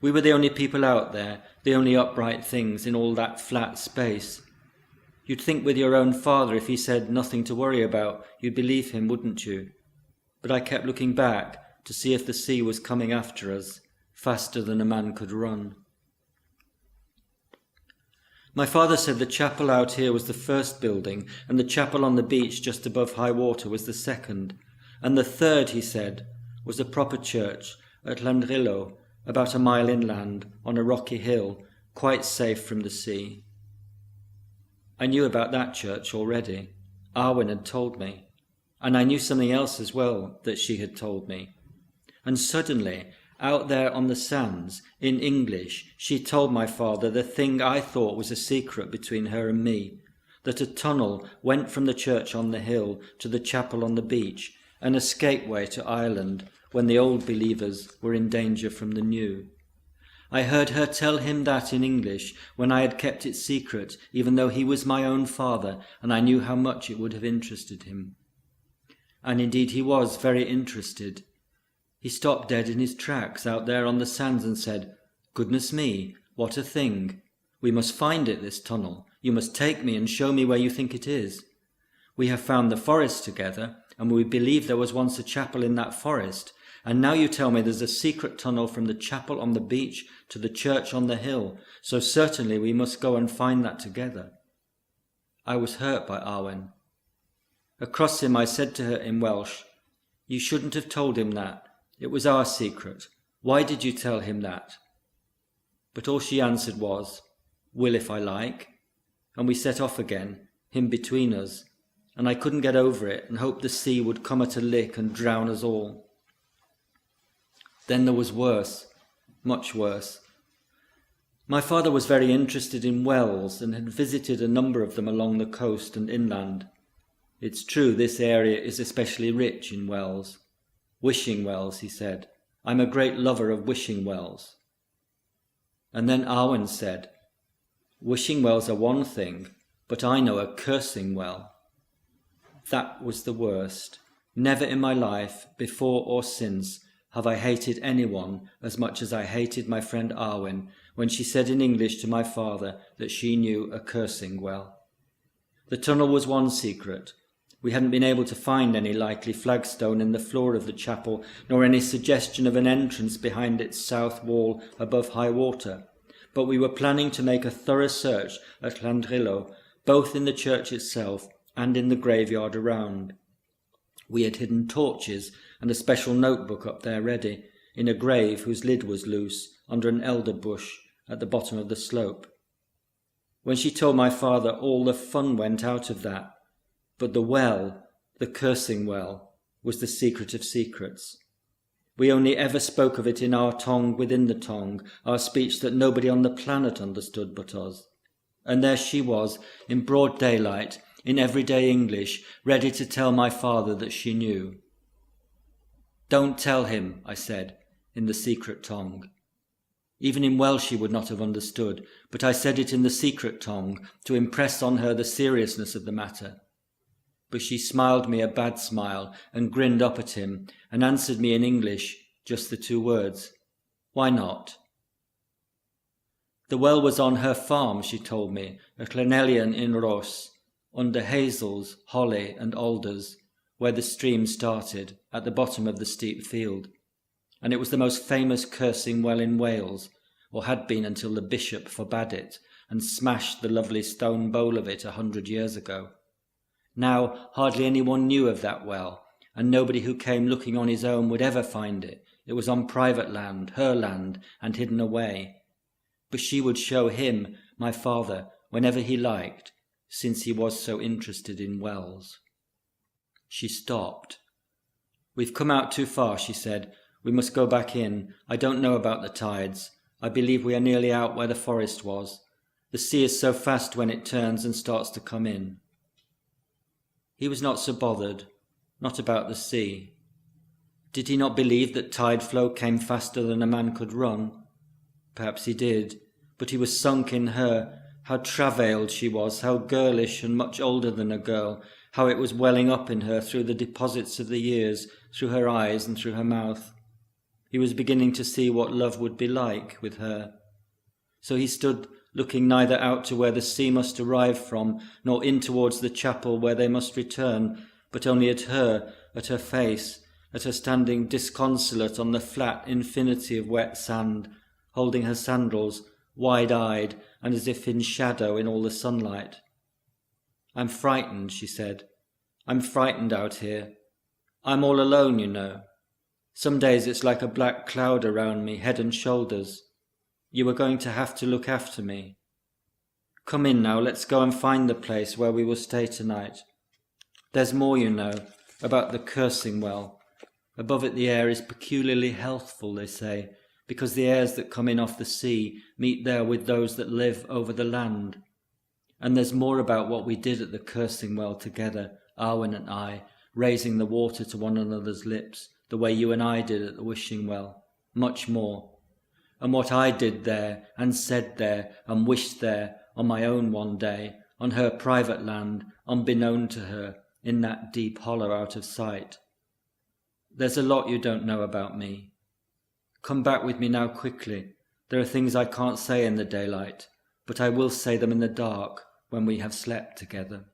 We were the only people out there, the only upright things in all that flat space. You'd think with your own father, if he said nothing to worry about, you'd believe him, wouldn't you? But I kept looking back to see if the sea was coming after us, faster than a man could run. My father said the chapel out here was the first building, and the chapel on the beach just above high water was the second, and the third, he said, was a proper church at Landrillo, about a mile inland, on a rocky hill, quite safe from the sea. I knew about that church already. Arwen had told me, and I knew something else as well that she had told me. And suddenly, out there on the sands, in English, she told my father the thing I thought was a secret between her and me, that a tunnel went from the church on the hill to the chapel on the beach, an escape-way to Ireland when the old believers were in danger from the new. I heard her tell him that in English when I had kept it secret, even though he was my own father, and I knew how much it would have interested him. And indeed he was very interested. He stopped dead in his tracks out there on the sands and said, "Goodness me, what a thing! We must find it, this tunnel. You must take me and show me where you think it is. We have found the forest together, and we believe there was once a chapel in that forest, and now you tell me there's a secret tunnel from the chapel on the beach to the church on the hill, so certainly we must go and find that together." I was hurt by Arwen. Across him I said to her in Welsh, "You shouldn't have told him that. It was our secret. Why did you tell him that?" But all she answered was, "Will if I like." And we set off again, him between us, and I couldn't get over it and hoped the sea would come at a lick and drown us all. Then there was worse, much worse. My father was very interested in wells and had visited a number of them along the coast and inland. It's true this area is especially rich in wells. Wishing wells, he said. I'm a great lover of wishing wells. And then Arwen said, "Wishing wells are one thing, but I know a cursing well." That was the worst. Never in my life, before or since, have I hated anyone as much as I hated my friend Arwen when she said in English to my father that she knew a cursing well. The tunnel was one secret. We hadn't been able to find any likely flagstone in the floor of the chapel, nor any suggestion of an entrance behind its south wall above high water, but we were planning to make a thorough search at Landrillo, both in the church itself and in the graveyard around. We had hidden torches and a special notebook up there ready, in a grave whose lid was loose, under an elder bush at the bottom of the slope. When she told my father, all the fun went out of that. But the well, the cursing well, was the secret of secrets. We only ever spoke of it in our tongue within the tongue, our speech that nobody on the planet understood but us. And there she was, in broad daylight, in everyday English, ready to tell my father that she knew. "Don't tell him," I said, in the secret tongue. Even in Welsh she would not have understood, but I said it in the secret tongue to impress on her the seriousness of the matter. But she smiled me a bad smile and grinned up at him and answered me in English, just the two words, "Why not?" The well was on her farm, she told me, at Llanelian in Ross, under hazels, holly and alders, where the stream started, at the bottom of the steep field. And it was the most famous cursing well in Wales, or had been until the bishop forbade it, and smashed the lovely stone bowl of it 100 years ago. Now hardly anyone knew of that well, and nobody who came looking on his own would ever find it. It was on private land, her land, and hidden away. But she would show him, my father, whenever he liked, since he was so interested in wells. She stopped. "We've come out too far," she said. "We must go back in. I don't know about the tides. I believe we are nearly out where the forest was. The sea is so fast when it turns and starts to come in." He was not so bothered, not about the sea. Did he not believe that tide flow came faster than a man could run? Perhaps he did, but he was sunk in her. How travailed she was, how girlish and much older than a girl, how it was welling up in her through the deposits of the years, through her eyes and through her mouth. He was beginning to see what love would be like with her. So he stood looking neither out to where the sea must arrive from, nor in towards the chapel where they must return, but only at her face, at her standing disconsolate on the flat infinity of wet sand, holding her sandals, wide-eyed and as if in shadow in all the sunlight. "I'm frightened," she said. "I'm frightened out here. I'm all alone, you know. Some days it's like a black cloud around me, head and shoulders. You are going to have to look after me. Come in now, let's go and find the place where we will stay tonight. There's more, you know, about the cursing well. Above it the air is peculiarly healthful, they say, because the airs that come in off the sea meet there with those that live over the land. And there's more about what we did at the cursing well together, Arwen and I, raising the water to one another's lips, the way you and I did at the wishing well. Much more. And what I did there, and said there, and wished there, on my own one day, on her private land, unbeknown to her, in that deep hollow out of sight. There's a lot you don't know about me. Come back with me now quickly. There are things I can't say in the daylight, but I will say them in the dark when we have slept together."